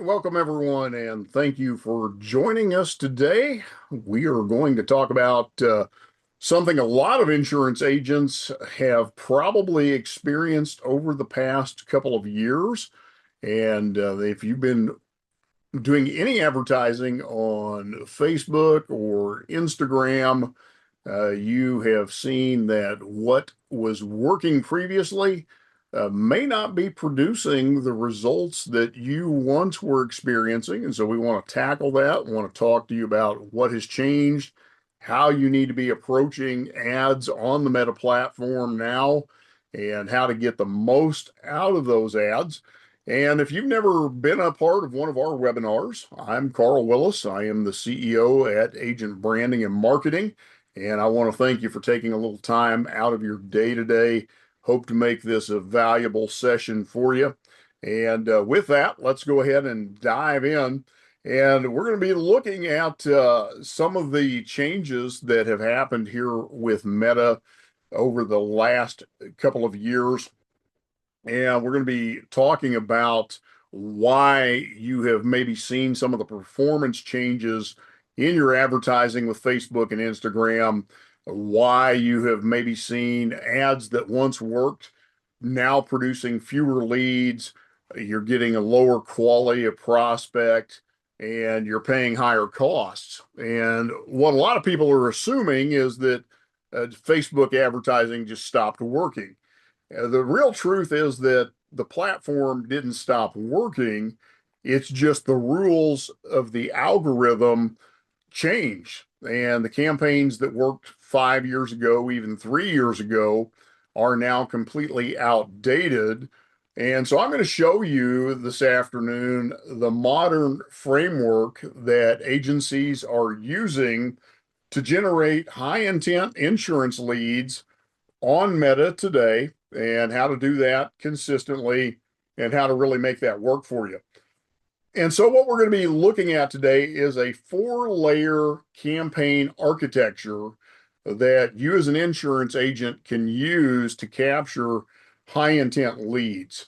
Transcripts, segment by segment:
Welcome everyone, and thank you for joining us today. We are going to talk about something a lot of insurance agents have probably experienced over the past couple of years. And if you've been doing any advertising on Facebook or Instagram, you have seen that what was working previously may not be producing the results that you once were experiencing. And so we want to tackle that. We want to talk to you about what has changed, how you need to be approaching ads on the Meta platform now, and how to get the most out of those ads. And if you've never been a part of one of our webinars, I'm Carl Willis. I am the CEO at Agent Branding and Marketing. And I want to thank you for taking a little time out of your day today. Hope to make this a valuable session for you. And with that, let's go ahead and dive in. And we're going to be looking at some of the changes that have happened here with Meta over the last couple of years. And we're going to be talking about why you have maybe seen some of the performance changes in your advertising with Facebook and Instagram, why you have maybe seen ads that once worked now producing fewer leads, you're getting a lower quality of prospect, and you're paying higher costs. And what a lot of people are assuming is that Facebook advertising just stopped working. The real truth is that the platform didn't stop working. It's just the rules of the algorithm changed. And the campaigns that worked 5 years ago, even 3 years ago, are now completely outdated. And so I'm going to show you this afternoon the modern framework that agencies are using to generate high intent insurance leads on Meta today, and how to do that consistently and how to really make that work for you. And so what we're going to be looking at today is a 4-layer campaign architecture that you as an insurance agent can use to capture high intent leads.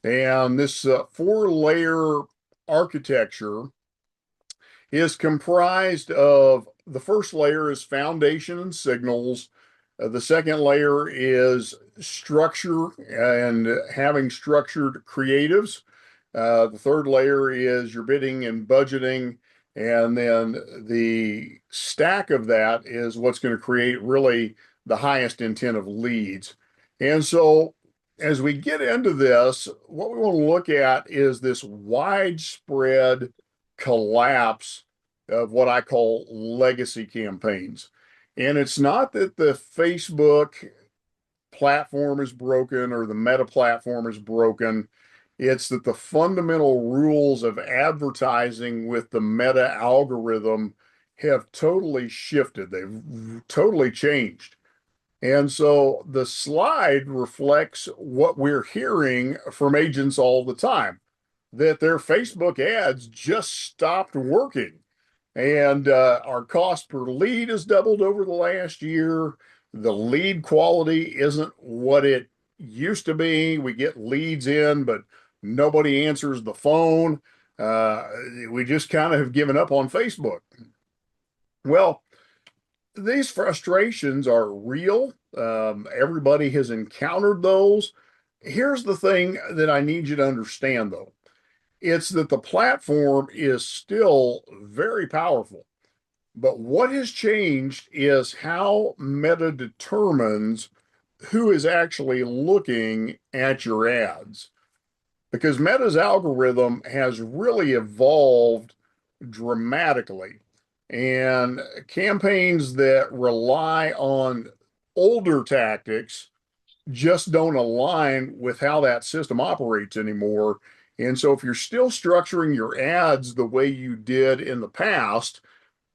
And this 4-layer architecture is comprised of, the first layer is foundation and signals. The second layer is structure and having structured creatives. The third layer is your bidding and budgeting. And then the stack of that is what's going to create really the highest intent of leads. And so as we get into this, what we want to look at is this widespread collapse of what I call legacy campaigns. And it's not that the Facebook platform is broken or the Meta platform is broken. It's that the fundamental rules of advertising with the Meta algorithm have totally shifted. They've totally changed. And so the slide reflects what we're hearing from agents all the time, that their Facebook ads just stopped working. And our cost per lead has doubled over the last year. The lead quality isn't what it used to be. We get leads in, but nobody answers the phone. We just kind of have given up on Facebook. Well, these frustrations are real. Everybody has encountered those. Here's the thing that I need you to understand, though. It's that the platform is still very powerful. But what has changed is how Meta determines who is actually looking at your ads. Because Meta's algorithm has really evolved dramatically. And campaigns that rely on older tactics just don't align with how that system operates anymore. And so if you're still structuring your ads the way you did in the past,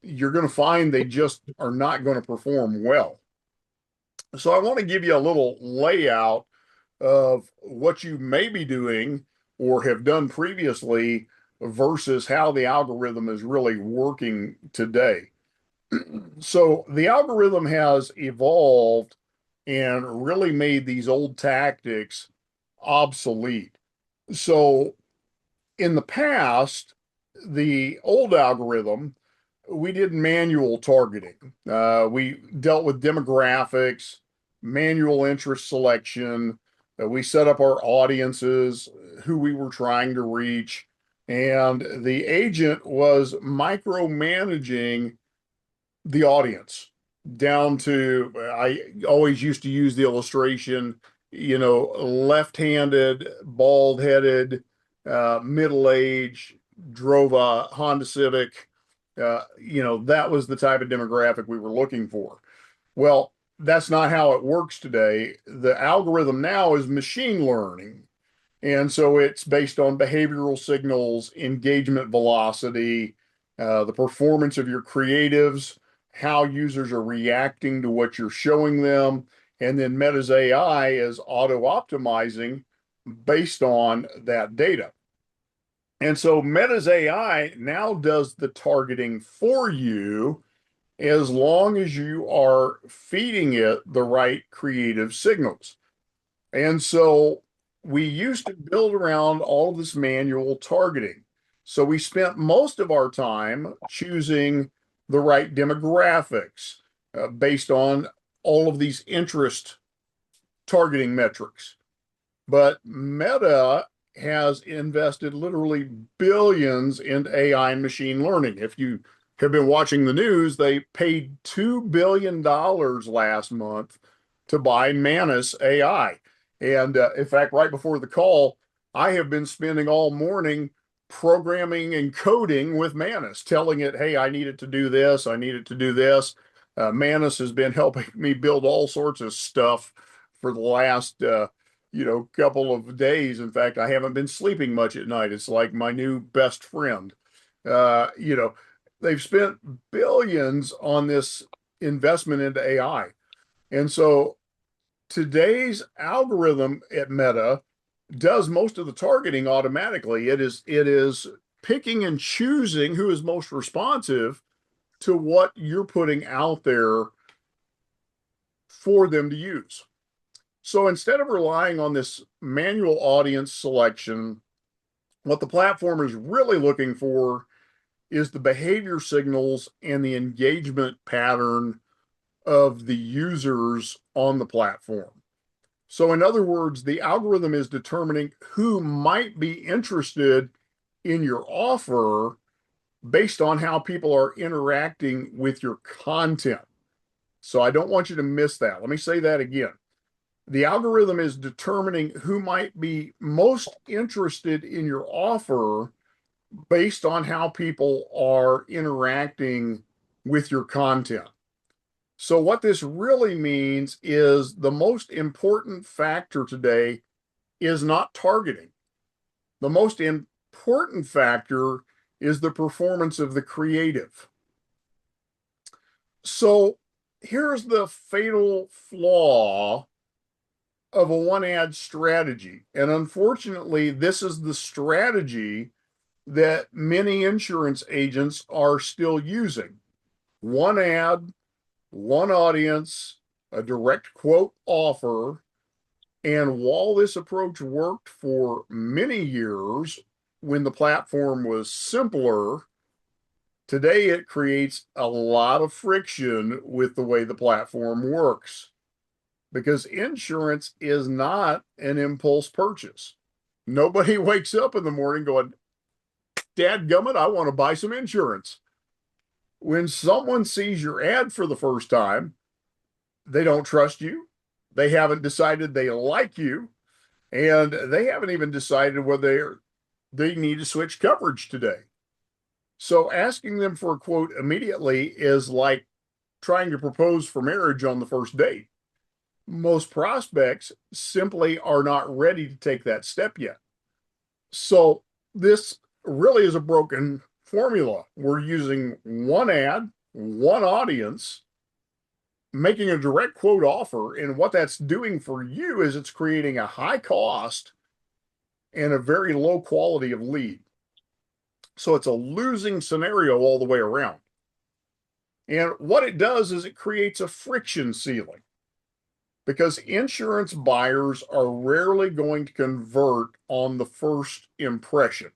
you're going to find they just are not going to perform well. So I want to give you a little layout of what you may be doing or have done previously versus how the algorithm is really working today. So the algorithm has evolved and really made these old tactics obsolete. So in the past, the old algorithm, we did manual targeting. We dealt with demographics, manual interest selection. We set up our audiences, who we were trying to reach, and the agent was micromanaging the audience down to, I always used to use the illustration, left-handed, bald-headed, middle-aged, drove a Honda Civic. That was the type of demographic we were looking for. Well, that's not how it works today. The algorithm now is machine learning. And so it's based on behavioral signals, engagement velocity, the performance of your creatives, how users are reacting to what you're showing them. And then Meta's AI is auto optimizing based on that data. And so Meta's AI now does the targeting for you as long as you are feeding it the right creative signals. And so we used to build around all of this manual targeting. So we spent most of our time choosing the right demographics based on all of these interest targeting metrics. But Meta has invested literally billions in AI and machine learning. If you have been watching the news, they paid $2 billion last month to buy Manus AI. And in fact, right before the call, I have been spending all morning programming and coding with Manus, telling it, hey, I need it to do this, I need it to do this. Manus has been helping me build all sorts of stuff for the last couple of days. In fact, I haven't been sleeping much at night. It's like my new best friend. Uh, you know, they've spent billions on this investment into AI. And so today's algorithm at Meta does most of the targeting automatically. It is picking and choosing who is most responsive to what you're putting out there for them to use. So instead of relying on this manual audience selection, what the platform is really looking for is the behavior signals and the engagement pattern of the users on the platform. So, in other words, the algorithm is determining who might be interested in your offer based on how people are interacting with your content. So, I don't want you to miss that. Let me say that again. The algorithm is determining who might be most interested in your offer based on how people are interacting with your content. So, what this really means is the most important factor today is not targeting. The most important factor is the performance of the creative. So, here's the fatal flaw of a one ad strategy. And unfortunately, this is the strategy that many insurance agents are still using. One ad, one audience, a direct quote offer. And while this approach worked for many years when the platform was simpler, today it creates a lot of friction with the way the platform works because insurance is not an impulse purchase. Nobody wakes up in the morning going, Dadgummit, I want to buy some insurance. When someone sees your ad for the first time, they don't trust you. They haven't decided they like you, and they haven't even decided whether they need to switch coverage today. So asking them for a quote immediately is like trying to propose for marriage on the first date. Most prospects simply are not ready to take that step yet. So this really is a broken formula. We're using one ad, one audience, making a direct quote offer. And what that's doing for you is it's creating a high cost and a very low quality of lead. So it's a losing scenario all the way around. And what it does is it creates a friction ceiling because insurance buyers are rarely going to convert on the first impression.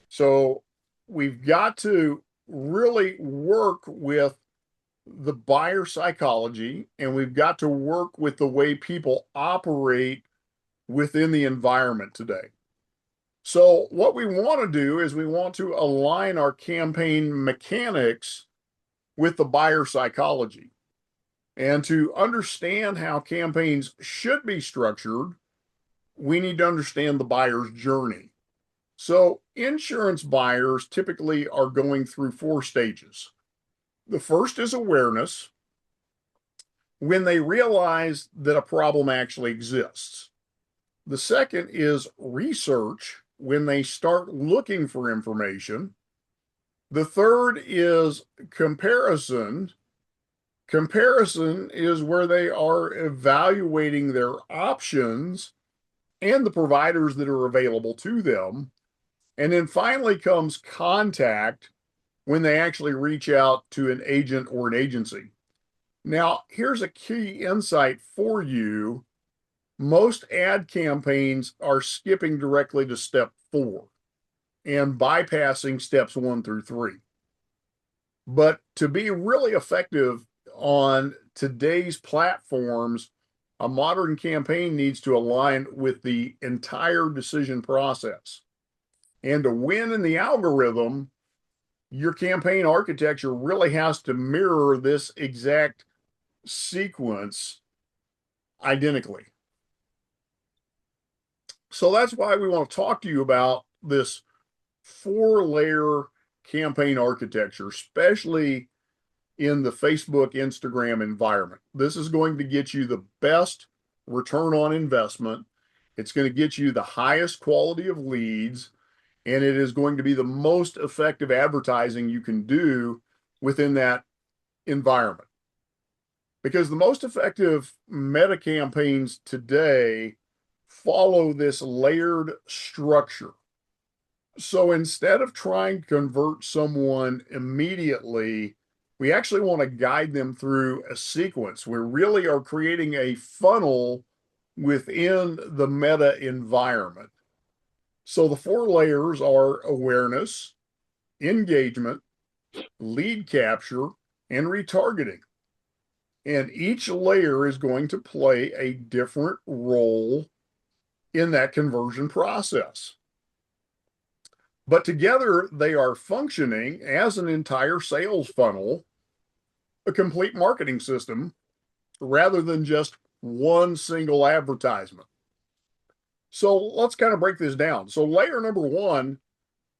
So we've got to really work with the buyer psychology, and we've got to work with the way people operate within the environment today. So what we want to do is we want to align our campaign mechanics with the buyer psychology. And to understand how campaigns should be structured, we need to understand the buyer's journey. So insurance buyers typically are going through four stages. The first is awareness, when they realize that a problem actually exists. The second is research, when they start looking for information. The third is comparison. Comparison is where they are evaluating their options and the providers that are available to them. And then finally comes contact, when they actually reach out to an agent or an agency. Now, here's a key insight for you. Most ad campaigns are skipping directly to step 4 and bypassing steps 1 through 3. But to be really effective on today's platforms, a modern campaign needs to align with the entire decision process. And to win in the algorithm, your campaign architecture really has to mirror this exact sequence identically. So that's why we want to talk to you about this 4-layer campaign architecture, especially in the Facebook, Instagram environment. This is going to get you the best return on investment. It's going to get you the highest quality of leads, and it is going to be the most effective advertising you can do within that environment. Because the most effective meta campaigns today follow this layered structure. So instead of trying to convert someone immediately, we actually want to guide them through a sequence. We really are creating a funnel within the meta environment. So the 4 layers are awareness, engagement, lead capture, and retargeting. And each layer is going to play a different role in that conversion process. But together they are functioning as an entire sales funnel, a complete marketing system, rather than just one single advertisement. So let's kind of break this down. So layer number 1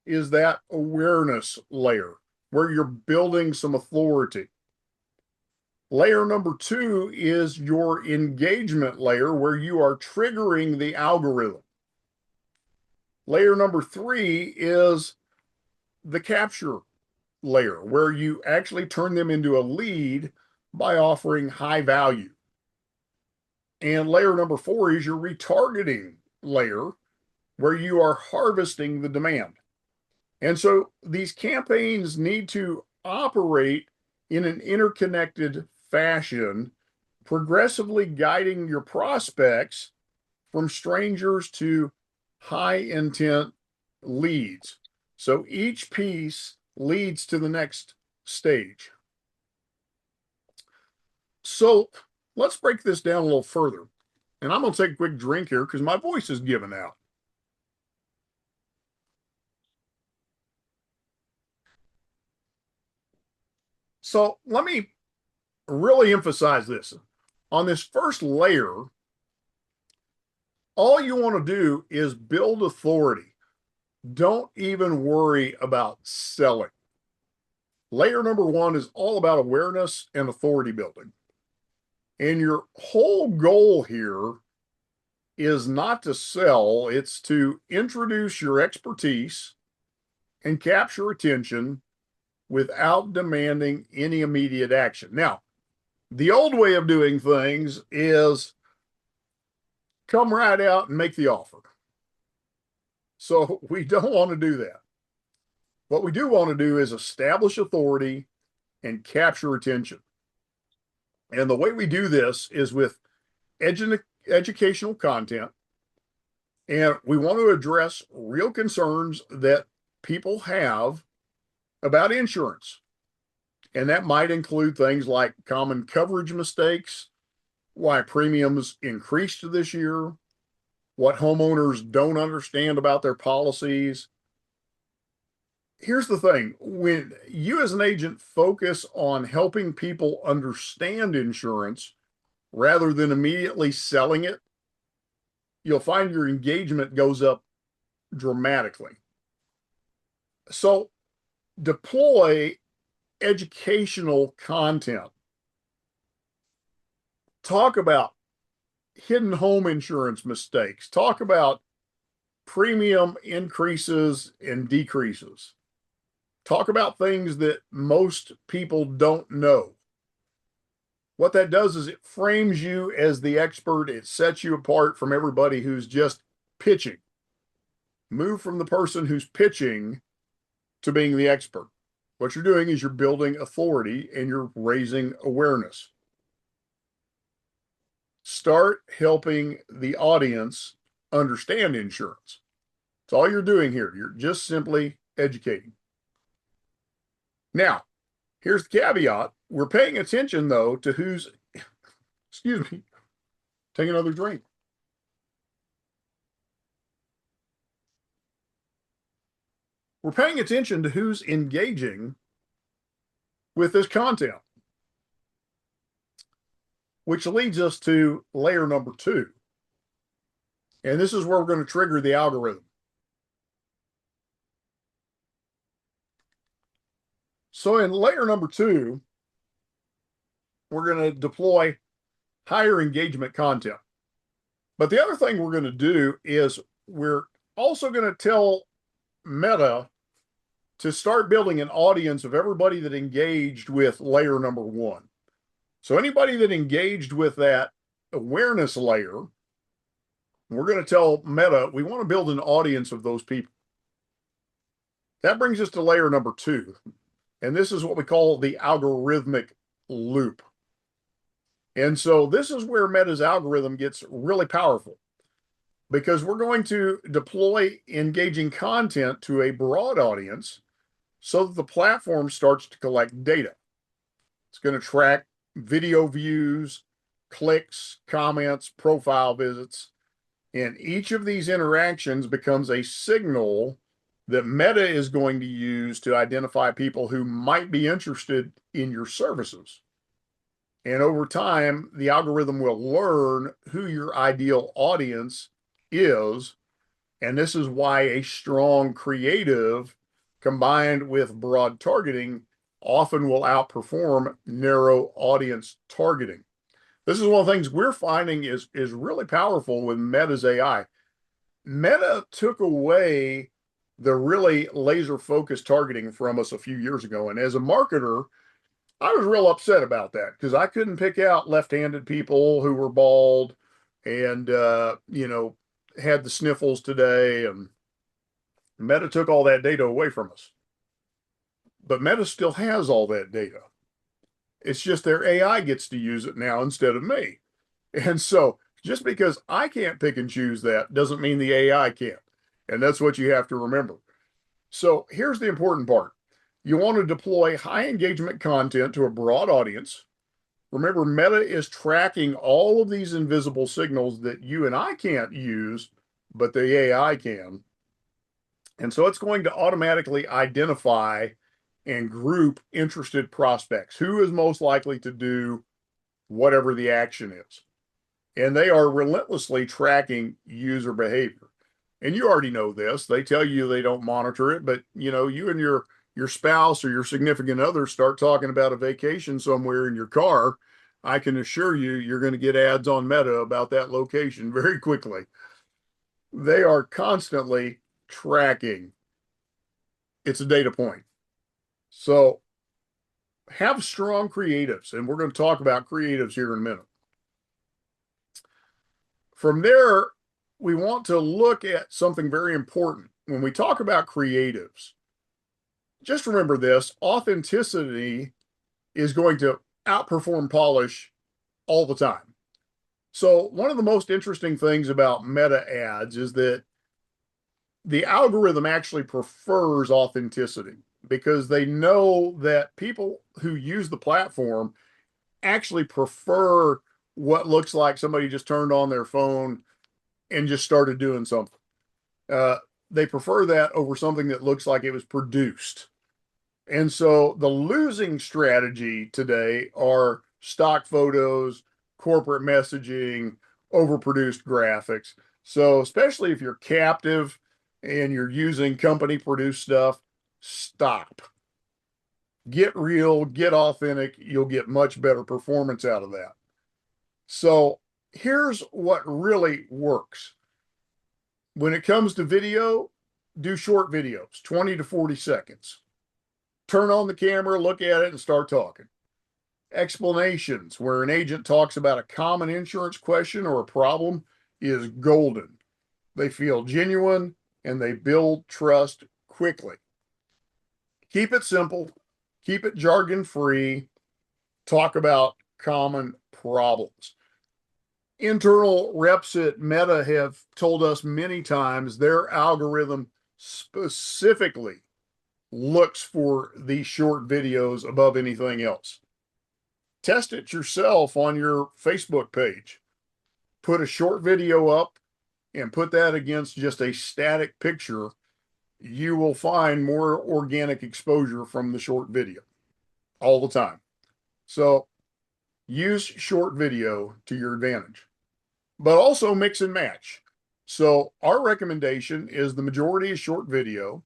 is that awareness layer, where you're building some authority. Layer number 2 is your engagement layer, where you are triggering the algorithm. Layer number 3 is the capture layer, where you actually turn them into a lead by offering high value. And layer number 4 is your retargeting layer, where you are harvesting the demand. And so these campaigns need to operate in an interconnected fashion, progressively guiding your prospects from strangers to high intent leads. So each piece leads to the next stage. So let's break this down a little further. And I'm going to take a quick drink here because my voice is giving out. So let me really emphasize this. On this first layer, all you want to do is build authority. Don't even worry about selling. Layer number 1 is all about awareness and authority building. And your whole goal here is not to sell, it's to introduce your expertise and capture attention without demanding any immediate action. Now, the old way of doing things is come right out and make the offer. So we don't want to do that. What we do want to do is establish authority and capture attention. And the way we do this is with educational content. And we want to address real concerns that people have about insurance. And that might include things like common coverage mistakes, why premiums increased this year, what homeowners don't understand about their policies. Here's the thing, when you as an agent focus on helping people understand insurance rather than immediately selling it, you'll find your engagement goes up dramatically. So deploy educational content. Talk about hidden home insurance mistakes. Talk about premium increases and decreases. Talk about things that most people don't know. What that does is it frames you as the expert. It sets you apart from everybody who's just pitching. Move from the person who's pitching to being the expert. What you're doing is you're building authority and you're raising awareness. Start helping the audience understand insurance. That's all you're doing here. You're just simply educating. Now, here's the caveat. We're paying attention, though, to who's, excuse me, take another drink. We're paying attention to who's engaging with this content, which leads us to layer number 2. And this is where we're going to trigger the algorithm. So in layer number 2, we're going to deploy higher engagement content. But the other thing we're going to do is we're also going to tell Meta to start building an audience of everybody that engaged with layer number 1. So anybody that engaged with that awareness layer, we're going to tell Meta we want to build an audience of those people. That brings us to layer number 2. And this is what we call the algorithmic loop. And so this is where Meta's algorithm gets really powerful, because we're going to deploy engaging content to a broad audience so that the platform starts to collect data. It's going to track video views, clicks, comments, profile visits, and each of these interactions becomes a signal that Meta is going to use to identify people who might be interested in your services. And over time, the algorithm will learn who your ideal audience is. And this is why a strong creative combined with broad targeting often will outperform narrow audience targeting. This is one of the things we're finding is really powerful with Meta's AI. Meta took away the really laser focused targeting from us a few years ago. And as a marketer, I was real upset about that because I couldn't pick out left-handed people who were bald and, had the sniffles today. And Meta took all that data away from us. But Meta still has all that data. It's just their AI gets to use it now instead of me. And so just because I can't pick and choose that doesn't mean the AI can't. And that's what you have to remember. So here's the important part. You want to deploy high engagement content to a broad audience. Remember, Meta is tracking all of these invisible signals that you and I can't use, but the AI can. And so it's going to automatically identify and group interested prospects. Who is most likely to do whatever the action is? And they are relentlessly tracking user behavior. And you already know this. They tell you they don't monitor it, but you and your spouse or your significant other start talking about a vacation somewhere in your car, I can assure you, you're going to get ads on Meta about that location very quickly. They are constantly tracking. It's a data point. So have strong creatives, and we're going to talk about creatives here in a minute. From there, we want to look at something very important. When we talk about creatives, just remember this: authenticity is going to outperform polish all the time. So one of the most interesting things about Meta ads is that the algorithm actually prefers authenticity because they know that people who use the platform actually prefer what looks like somebody just turned on their phone and just started doing something. Uh, they prefer that over something that looks like it was produced. And so the losing strategy today are stock photos, corporate messaging, overproduced graphics. So, especially if you're captive and you're using company produced stuff, stop. Get real, get authentic. You'll get much better performance out of that. So, here's what really works when it comes to video, do short videos, 20 to 40 seconds. Turn on the camera, look at it, and start talking. Explanations, where an agent talks about a common insurance question or a problem, is golden. They feel genuine and they build trust quickly. Keep it simple, keep it jargon free, talk about common problems. Internal reps at Meta have told us many times their algorithm specifically looks for these short videos above anything else. Test it yourself on your Facebook page. Put a short video up and put that against just a static picture. You will find more organic exposure from the short video all the time. So use short video to your advantage, but also mix and match. So our recommendation is the majority is short video,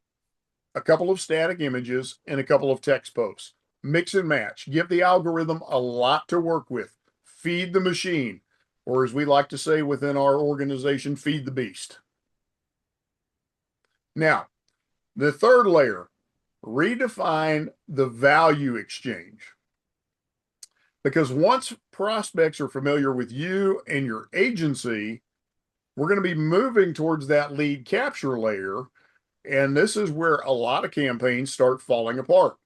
a couple of static images, and a couple of text posts. Mix and match. Give the algorithm a lot to work with. Feed the machine, or as we like to say within our organization, feed the beast. Now, the third layer, redefine the value exchange. Because once prospects are familiar with you and your agency, we're going to be moving towards that lead capture layer. And this is where a lot of campaigns start falling apart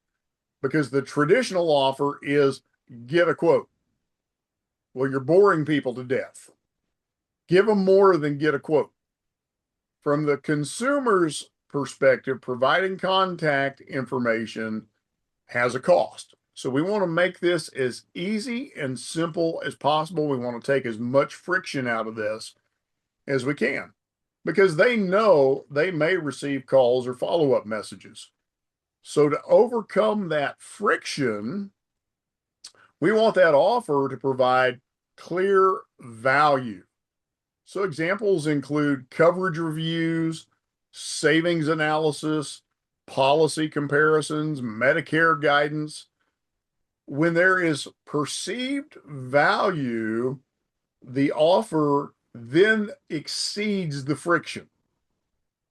because the traditional offer is get a quote. Well, you're boring people to death. Give them more than get a quote. From the consumer's perspective, providing contact information has a cost. So we want to make this as easy and simple as possible. We want to take as much friction out of this as we can because they know they may receive calls or follow-up messages. So to overcome that friction, we want that offer to provide clear value. So examples include coverage reviews, savings analysis, policy comparisons, Medicare guidance. When there is perceived value, the offer then exceeds the friction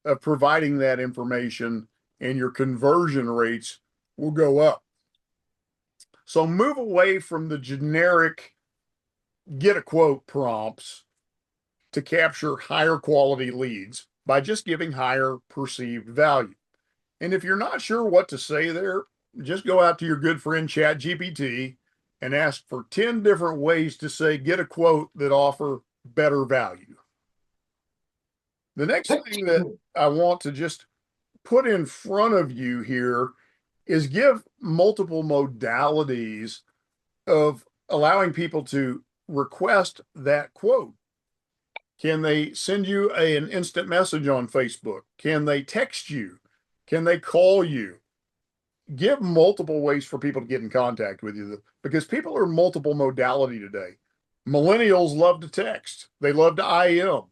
of providing that information, and your conversion rates will go up. So move away from the generic get a quote prompts to capture higher quality leads by just giving higher perceived value. And if you're not sure what to say there, just go out to your good friend ChatGPT and ask for 10 different ways to say get a quote that offer better value. The next thing that I want to just put in front of you here is give multiple modalities of allowing people to request that quote. Can they send you an instant message on Facebook? Can they text you? Can they call you? Give multiple ways for people to get in contact with you because people are multiple modality today. Millennials love to text. They love to IM.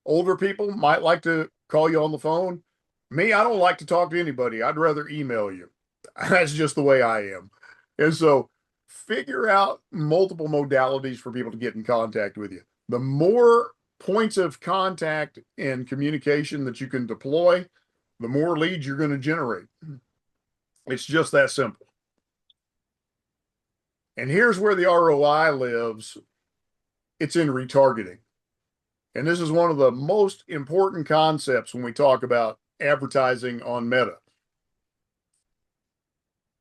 Older people might like to call you on the phone. Me, I don't like to talk to anybody. I'd rather email you. That's just the way I am. And so figure out multiple modalities for people to get in contact with you. The more points of contact and communication that you can deploy, the more leads you're going to generate. It's just that simple. And here's where the ROI lives. It's in retargeting. And this is one of the most important concepts when we talk about advertising on Meta.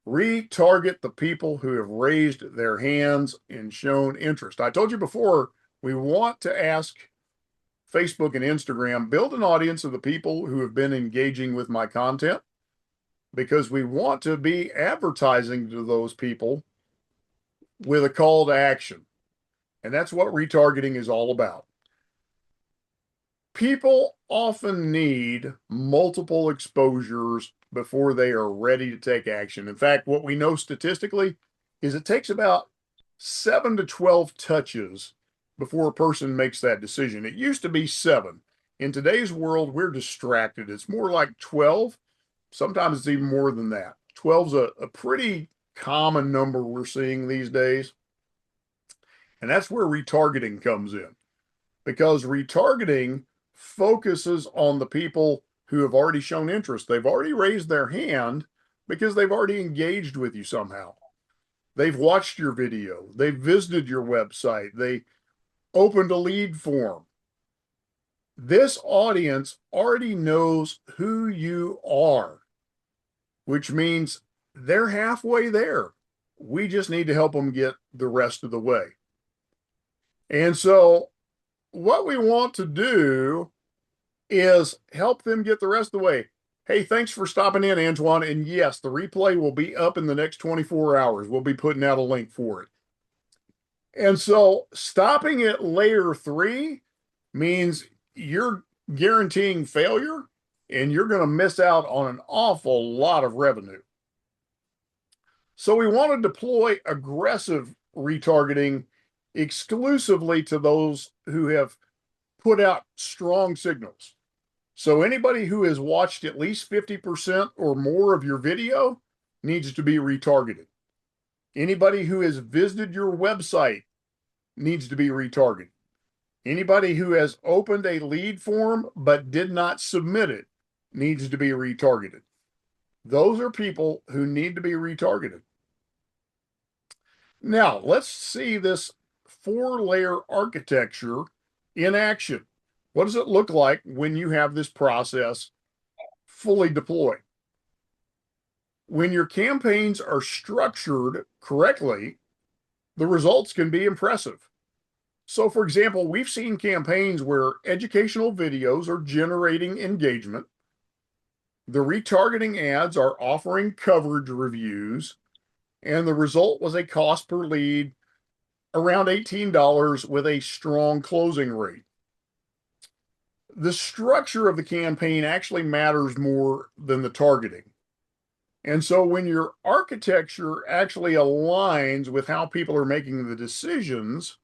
Retarget the people who have raised their hands and shown interest. I told you before, we want to ask Facebook and Instagram, build an audience of the people who have been engaging with my content, because we want to be advertising to those people with a call to action. And that's what retargeting is all about. People often need multiple exposures before they are ready to take action. In fact, what we know statistically is it takes about 7 to 12 touches before a person makes that decision. It used to be 7. In today's world, we're distracted. It's more like 12. Sometimes it's even more than that. 12 is a pretty common number we're seeing these days. And that's where retargeting comes in, because retargeting focuses on the people who have already shown interest. They've already raised their hand because they've already engaged with you somehow. They've watched your video. They've visited your website. They opened a lead form. This audience already knows who you are, which means they're halfway there. We just need to help them get the rest of the way. And so what we want to do is help them get the rest of the way. Hey, thanks for stopping in, Antoine. And yes, the replay will be up in the next 24 hours. We'll be putting out a link for it. And so stopping at layer 3 means you're guaranteeing failure and you're going to miss out on an awful lot of revenue. So we want to deploy aggressive retargeting exclusively to those who have put out strong signals. So anybody who has watched at least 50% or more of your video needs to be retargeted. Anybody who has visited your website needs to be retargeted. Anybody who has opened a lead form but did not submit it needs to be retargeted. Those are people who need to be retargeted. Now, let's see this 4-layer architecture in action. What does it look like when you have this process fully deployed? When your campaigns are structured correctly, the results can be impressive. So, for example, we've seen campaigns where educational videos are generating engagement. The retargeting ads are offering coverage reviews, and the result was a cost per lead around $18 with a strong closing rate. The structure of the campaign actually matters more than the targeting. And so when your architecture actually aligns with how people are making the decisions,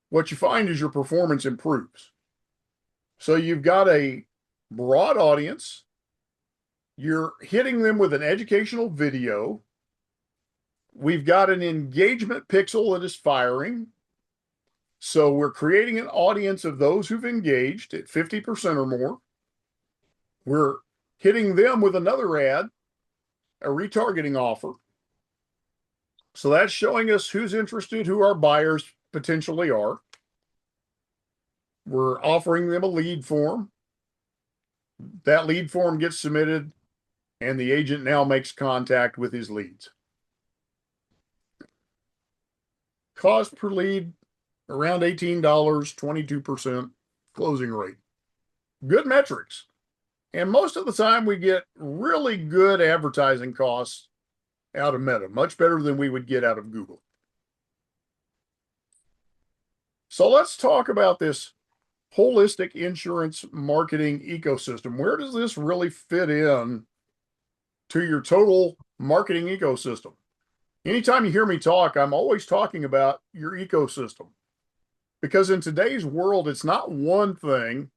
what you find is your performance improves. So you've got a broad audience, you're hitting them with an educational video, we've got an engagement pixel that is firing. So we're creating an audience of those who've engaged at 50% or more. We're hitting them with another ad, a retargeting offer. So that's showing us who's interested, who our buyers potentially are. We're offering them a lead form. That lead form gets submitted, and the agent now makes contact with his leads. Cost per lead, around $18, 22% closing rate. Good metrics. And most of the time we get really good advertising costs out of Meta, much better than we would get out of Google. So let's talk about this holistic insurance marketing ecosystem. Where does this really fit in to your total marketing ecosystem? Anytime you hear me talk, I'm always talking about your ecosystem. Because in today's world, it's not one thing,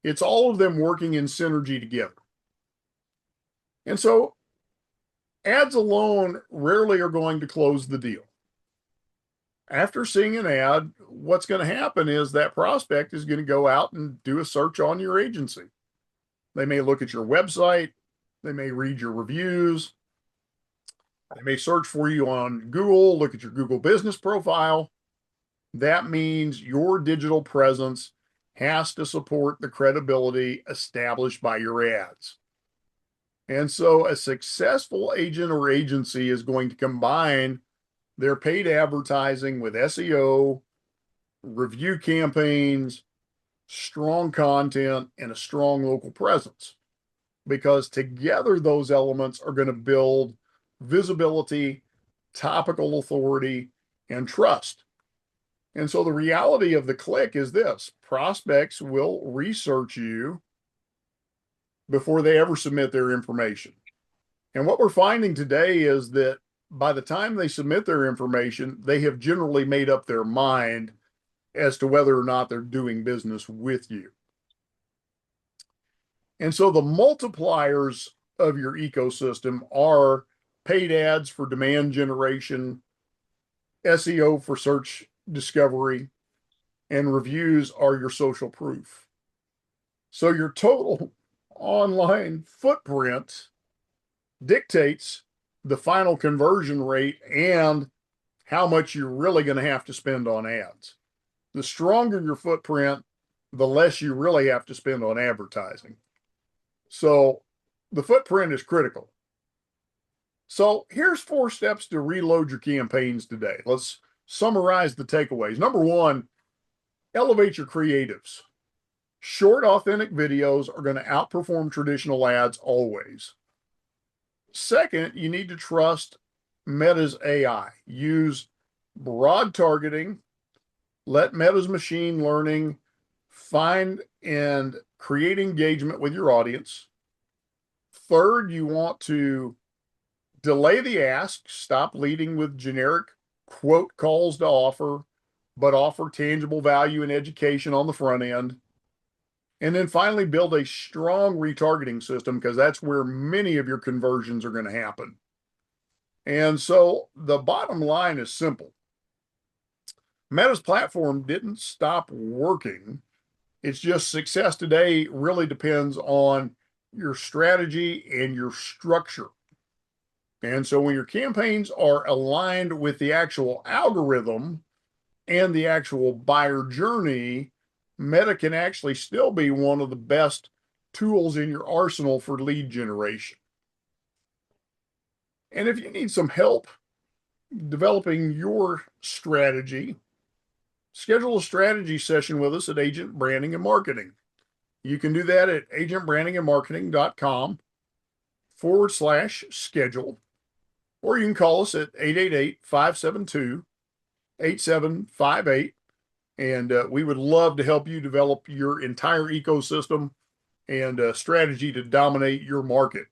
it's all of them working in synergy together. And so ads alone rarely are going to close the deal. After seeing an ad, what's going to happen is that prospect is going to go out and do a search on your agency. They may look at your website, they may read your reviews, they may search for you on Google, look at your Google business profile. That means your digital presence has to support the credibility established by your ads. And so a successful agent or agency is going to combine their paid advertising with SEO, review campaigns, strong content, and a strong local presence, because together those elements are going to build visibility, topical authority, and trust. And so the reality of the click is this: prospects will research you before they ever submit their information. And what we're finding today is that by the time they submit their information, they have generally made up their mind as to whether or not they're doing business with you. And so the multipliers of your ecosystem are paid ads for demand generation, SEO for search discovery, and reviews are your social proof. So your total online footprint dictates the final conversion rate and how much you're really going to have to spend on ads. The stronger your footprint, the less you really have to spend on advertising. So the footprint is critical. So here's 4 steps to reload your campaigns today. Let's summarize the takeaways. Number 1, elevate your creatives. Short, authentic videos are going to outperform traditional ads always. Second, you need to trust Meta's AI. Use broad targeting. Let Meta's machine learning find and create engagement with your audience. Third, you want to delay the ask. Stop leading with generic quote calls to offer, but offer tangible value and education on the front end. And then finally, build a strong retargeting system, because that's where many of your conversions are going to happen. And so the bottom line is simple. Meta's platform didn't stop working. It's just success today really depends on your strategy and your structure. And so when your campaigns are aligned with the actual algorithm and the actual buyer journey, Meta can actually still be one of the best tools in your arsenal for lead generation. And if you need some help developing your strategy, schedule a strategy session with us at Agent Branding and Marketing. You can do that at agentbrandingandmarketing.com/schedule, or you can call us at 888-572-8758. And we would love to help you develop your entire ecosystem and strategy to dominate your market.